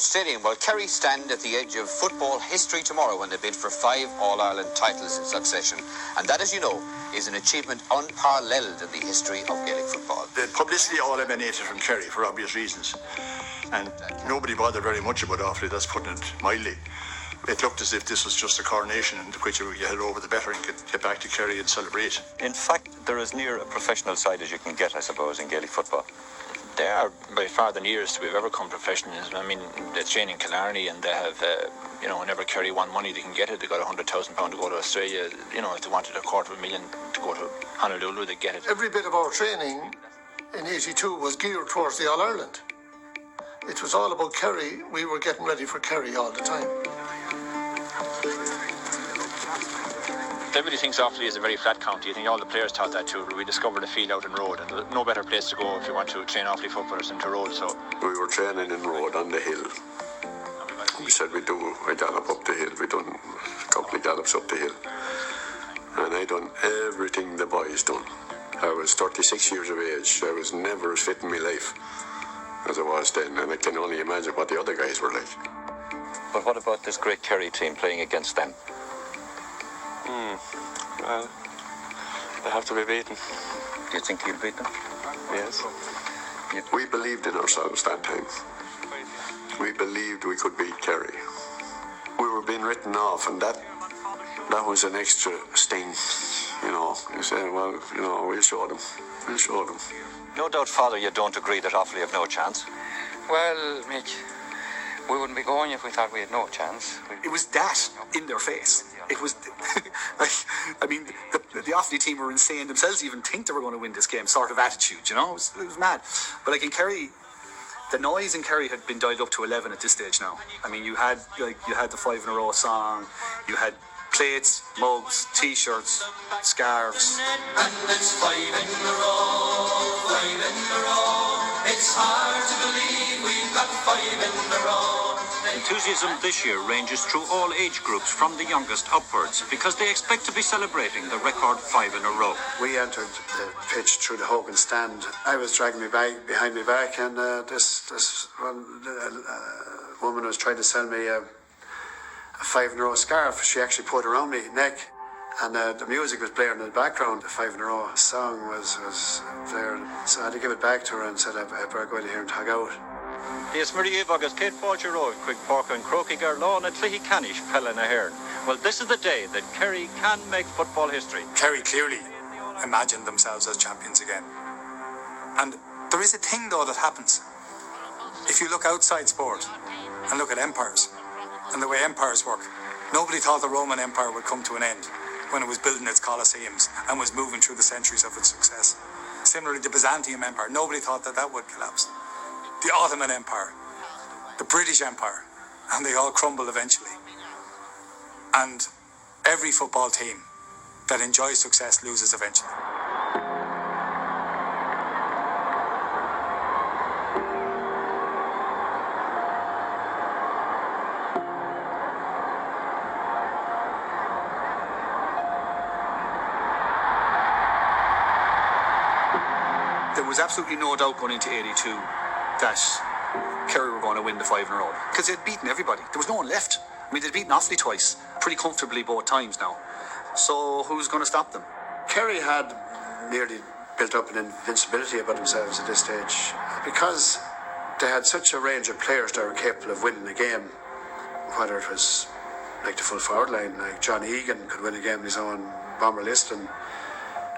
Stadium. Well, Kerry stand at the edge of football history tomorrow when they bid for 5 All-Ireland titles in succession. And that, as you know, is an achievement unparalleled in the history of Gaelic football. The publicity all emanated from Kerry for obvious reasons. And nobody bothered very much about Offaly, that's putting it mildly. It looked as if this was just a coronation in which you head over the better and get back to Kerry and celebrate. In fact, they're as near a professional side as you can get, I suppose, in Gaelic football. They are by far the nearest we've ever come professionalism. I mean, they train in Killarney and they have, whenever Kerry want money, they can get it. They got £100,000 to go to Australia. You know, if they wanted $250,000 to go to Honolulu, they get it. Every bit of our training in 82 was geared towards the All-Ireland. It was all about Kerry. We were getting ready for Kerry all the time. Everybody thinks Offaly is a very flat county. I think all the players thought that too. We discovered a field out in Road, and there's no better place to go if you want to train Offaly footballers than to Road. So we were training in Road on the hill. We said we do a gallop up the hill. We done a couple of gallops up the hill, and I done everything the boys done. I was 36 years of age. I was never as fit in my life as I was then, and I can only imagine what the other guys were like. But what about this great Kerry team playing against them? Well, they have to be beaten. Do you think you'll beat them? Yes. We believed in ourselves that time. We believed we could beat Kerry. We were being written off, and that was an extra sting. You know, you say, well, we'll show them. We'll show them. No doubt, Father, you don't agree that Offaly have no chance. Well, Mick, we wouldn't be going if we thought we had no chance. It was that in their face. It was, the Offaly team were insane themselves to even think they were going to win this game, sort of attitude, you know? It was mad. But like in Kerry, the noise in Kerry had been dialed up to 11 at this stage now. I mean, you had the 5 in a row song, you had plates, mugs, t-shirts, scarves. And it's 5 in a row, 5 in a row. It's hard to believe we've got 5 in a row. Enthusiasm this year ranges through all age groups from the youngest upwards because they expect to be celebrating the record 5 in a row. We entered the pitch through the Hogan stand. I was dragging my bag behind my back, and this woman was trying to sell me a 5 in a row scarf. She actually put it around my neck, and the music was playing in the background. The 5 in a row song was there, so I had to give it back to her and said I better go in here and tag out. Dies Maria agus Kate Fáilte Road, Quick Pork and Croaky Garlawn at Tlihi Canish, Pella Nahairn. Well, this is the day that Kerry can make football history. Kerry clearly imagined themselves as champions again. And there is a thing, though, that happens. If you look outside sport and look at empires and the way empires work, nobody thought the Roman Empire would come to an end when it was building its colosseums and was moving through the centuries of its success. Similarly, the Byzantium Empire, nobody thought that would collapse. The Ottoman Empire, the British Empire, and they all crumble eventually. And every football team that enjoys success loses eventually. There was absolutely no doubt going into 82 that Kerry were going to win the 5 in a row because they'd beaten everybody. There was no one left. I mean, they'd beaten Offaly twice, pretty comfortably both times now. So who's going to stop them? Kerry had nearly built up an invincibility about themselves at this stage because they had such a range of players that were capable of winning a game, whether it was like the full forward line, like John Egan could win a game on his own, Bomber Liston,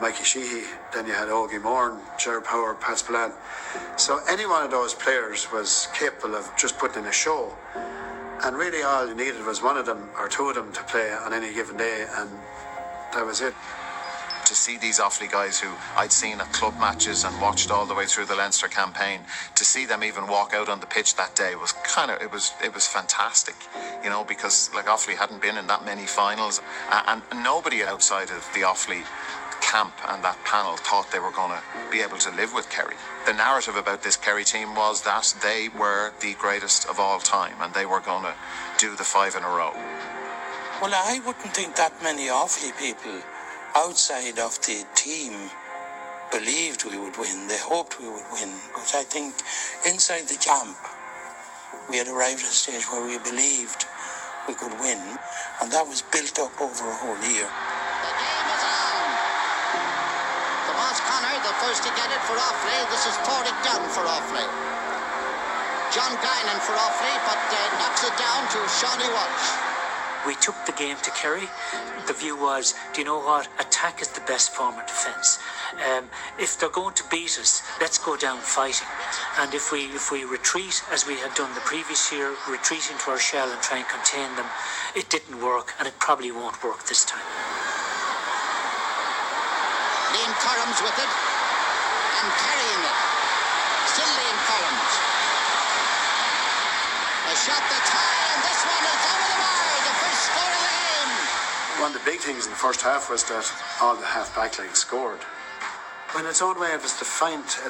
Mikey Sheehy, then you had Ogie Moore, Gerard Power, Pat Spillane. So any one of those players was capable of just putting in a show. And really all you needed was one of them or two of them to play on any given day, and that was it. To see these Offaly guys who I'd seen at club matches and watched all the way through the Leinster campaign, to see them even walk out on the pitch that day was it was fantastic, you know, because like Offaly hadn't been in that many finals, and nobody outside of the Offaly camp and that panel thought they were going to be able to live with Kerry. The narrative about this Kerry team was that they were the greatest of all time and they were going to do the 5 in a row. Well, I wouldn't think that many Offaly people outside of the team believed we would win. They hoped we would win. But I think inside the camp, We had arrived at a stage where we believed we could win, and that was built up over a whole year. The game is on. Tomas Connor, the first to get it for Offaly. This is Torrick Dunn for Offaly. John Guinan for Offaly, but knocks it down to Shawnee Walsh. We took the game to Kerry. The view was, do you know what? Attack is the best form of defence. If they're going to beat us, let's go down fighting. And if we retreat, as we had done the previous year, retreat into our shell and try and contain them, it didn't work, and it probably won't work this time. Liam Currams with it, and carrying it. Still Liam Currams. A shot that's high, and this one is over the bar. The first score of the game. One of the big things in the first half was that all the half back line scored. In its own way, it was a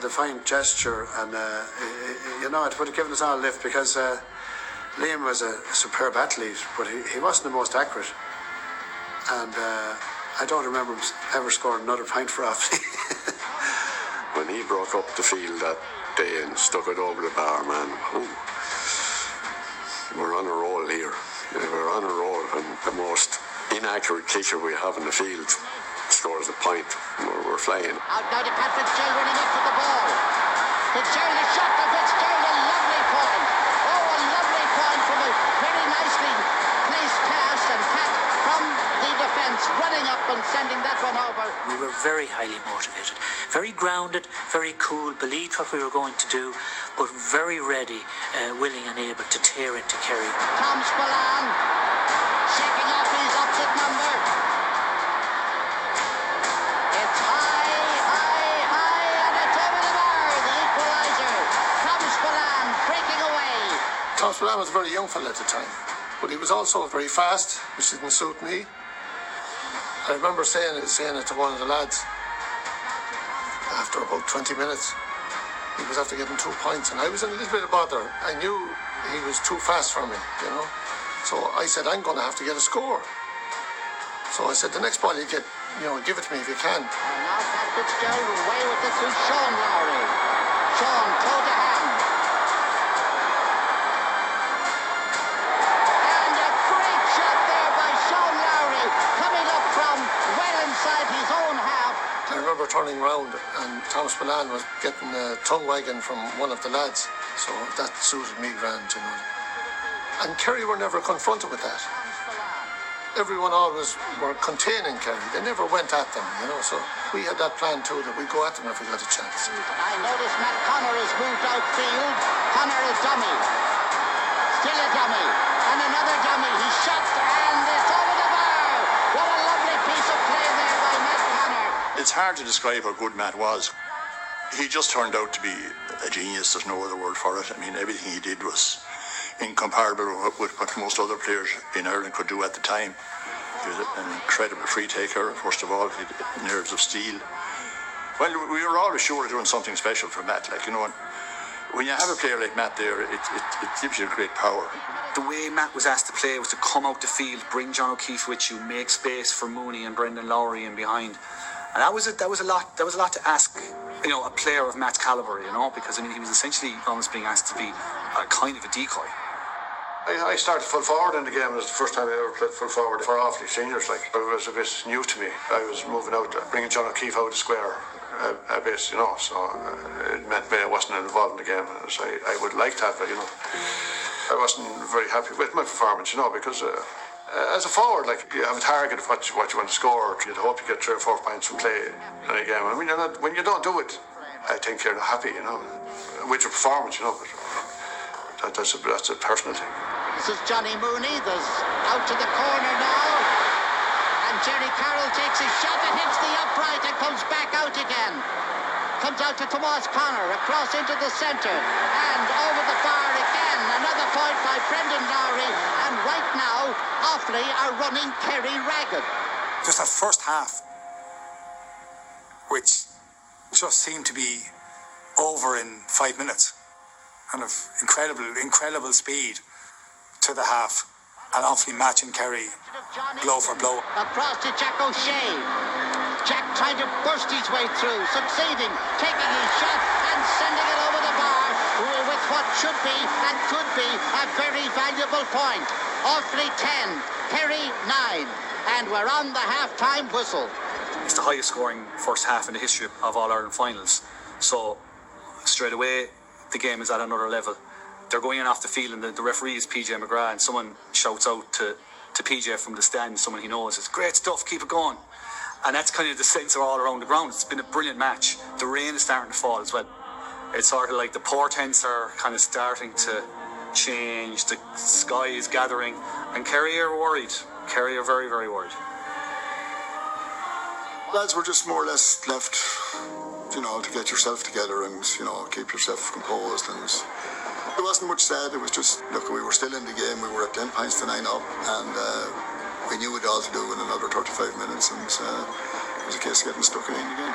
defiant gesture, and it would have given us all a lift, because Liam was a superb athlete, but he wasn't the most accurate. And I don't remember him ever scoring another point for Offaly. When he broke up the field that day and stuck it over the bar, man, we're on a roll here. We're on a roll, and the most inaccurate kicker we have in the field scores a point. We're flying. Out now to Pat Fitzgerald running up for the ball. Fitzgerald is shot by Fitzgerald. A lovely point. Oh, a lovely point from a very nicely placed pass, and Pat from the defence running up and sending that one over. We were very highly motivated, very grounded, very cool, believed what we were going to do, but very ready, willing and able to tear into Kerry. Tom Spillane shaking off his opposite number. It's high, and it's over the bar. The equaliser. Tom Spillane breaking away. Tom Spillane was a very young fella at the time, but he was also very fast, which didn't suit me. I remember saying it to one of the lads after about 20 minutes. He was after getting 2 points, and I was in a little bit of bother. I knew he was too fast for me, So I said, I'm going to have to get a score. So I said, the next ball you get, give it to me if you can. And now Pat Fitzgerald away with it to Sean Lowry. Sean, toe to hand. And a great shot there by Sean Lowry, coming up from well inside his own half. I remember turning round, and Tom Spillane was getting a tongue wagging from one of the lads. So that suited me grand, And Kerry were never confronted with that. Everyone always were containing Kerry. They never went at them, So we had that plan too, that we'd go at them if we got a chance. I notice Matt Connor has moved outfield. Connor is dummy. Still a dummy. And another dummy. He's shot, and it's over the bar. What a lovely piece of play there by Matt Connor. It's hard to describe how good Matt was. He just turned out to be a genius. There's no other word for it. I mean, everything he did was incomparable with what most other players in Ireland could do at the time. He was an incredible free taker, first of all. He had nerves of steel. Well, we were always sure of doing something special for Matt. When you have a player like Matt there, it gives you great power. The way Matt was asked to play was to come out the field, bring John O'Keefe with you, make space for Mooney and Brendan Lowry in behind. And that was a lot to ask, a player of Matt's calibre, because he was essentially almost being asked to be a kind of a decoy. I started full forward in the game. It was the first time I ever played full forward for Offaly seniors. It was a bit new to me. I was moving out, bringing John O'Keefe out of the square a bit, so it meant I wasn't involved in the game. So I would like that, but I wasn't very happy with my performance, because as a forward, you have a target of what you want to score. You'd hope you get 3 or 4 points from play in a game. I mean, when you don't do it, I think you're not happy, with your performance, but that's a personal thing. This is Johnny Mooney. There's out to the corner now. And Jerry Carroll takes his shot and hits the upright and comes back out again. Comes out to Tomas Connor, across into the centre. And over the bar again. Another point by Brendan Lowry. And right now, Offaly are running Kerry ragged. Just that first half, which just seemed to be over in 5 minutes. Kind of incredible speed to the half, and Offaly matching Kerry blow for blow. Across to Jack O'Shea. Jack trying to burst his way through, succeeding, taking his shot and sending it over the bar. with what should be and could be a very valuable point. Offaly 10, Kerry 9, and we're on the half-time whistle. It's the highest scoring first half in the history of All-Ireland finals. So straight away, the game is at another level. They're going in off the field, and the referee is PJ McGrath, and someone shouts out to PJ from the stand, someone he knows, it's great stuff, keep it going. And that's kind of the sense all around the ground. It's been a brilliant match. The rain is starting to fall as well. It's sort of like the portents are kind of starting to change, the sky is gathering, and Kerry are worried. Kerry are very, very worried. Lads were just more or less left, to get yourself together and, keep yourself composed. And there wasn't much said. It was just, look, we were still in the game. We were at 10 points to 9 up, and we knew we'd all to do in another 35 minutes. And it was a case of getting stuck in the game.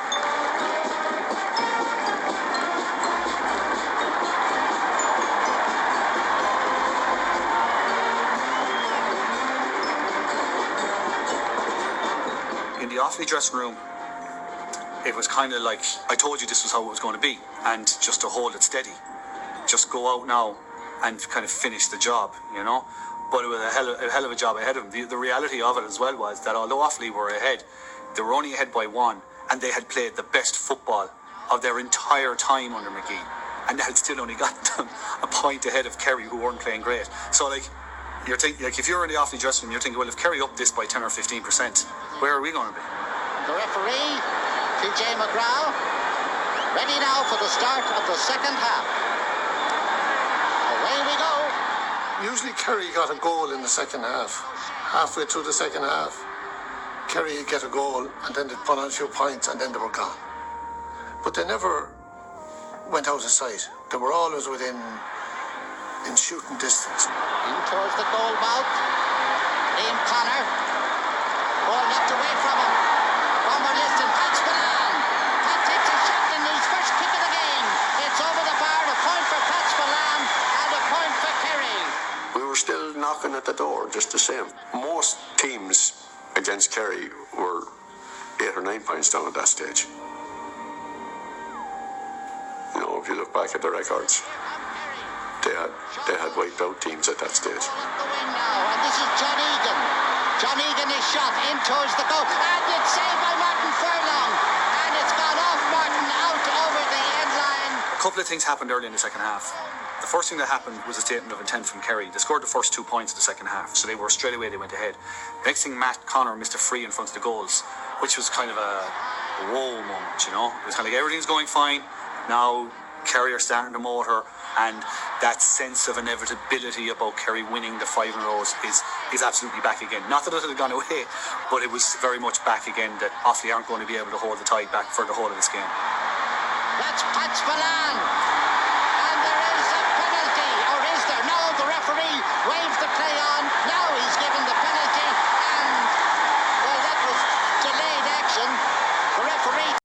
In the Offaly dressing room, it was kind of like, I told you this was how it was going to be, and just to hold it steady, just go out now and kind of finish the job, But it was a hell of a job ahead of them. The reality of it as well was that although Offaly were ahead, they were only ahead by 1, and they had played the best football of their entire time under McGee, and they had still only got them a point ahead of Kerry, who weren't playing great. So you're thinking, if you're in the Offaly dressing room, you're thinking, well, if Kerry up this by 10 or 15%, where are we going to be? The referee, PJ McGrath, ready now for the start of the second half. Away we go. Usually Kerry got a goal in the second half. Halfway through the second half, Kerry would get a goal, and then they'd put on a few points, and then they were gone. But they never went out of sight. They were always within shooting distance. In towards the goal mouth. Liam Connor. Ball knocked away from him. Bomber Liston. Pat Spillane. Pat takes a shot in his first kick of the game. It's over the bar. A point for Pat Spillane and a point for Kerry. We were still knocking at the door, just the same. Most teams against Kerry were 8 or 9 points down at that stage. If you look back at the records, they had wiped out teams at that stage. And this is John Egan. John Egan is shot in towards the goal, and it's saved by Martin Furlong, and it's gone off Martin out over the end line. A couple of things happened early in the second half. The first thing that happened was a statement of intent from Kerry. They scored the first 2 points in the second half, so they went ahead. Next thing, Matt Connor missed a free in front of the goals, which was kind of a whoa moment, It was kind of like everything's going fine. Now Kerry are starting to motor, and that sense of inevitability about Kerry winning the 5 in a row is absolutely back again. Not that it had gone away, but it was very much back again, that Offaly aren't going to be able to hold the tide back for the whole of this game. That's Pat Spillane.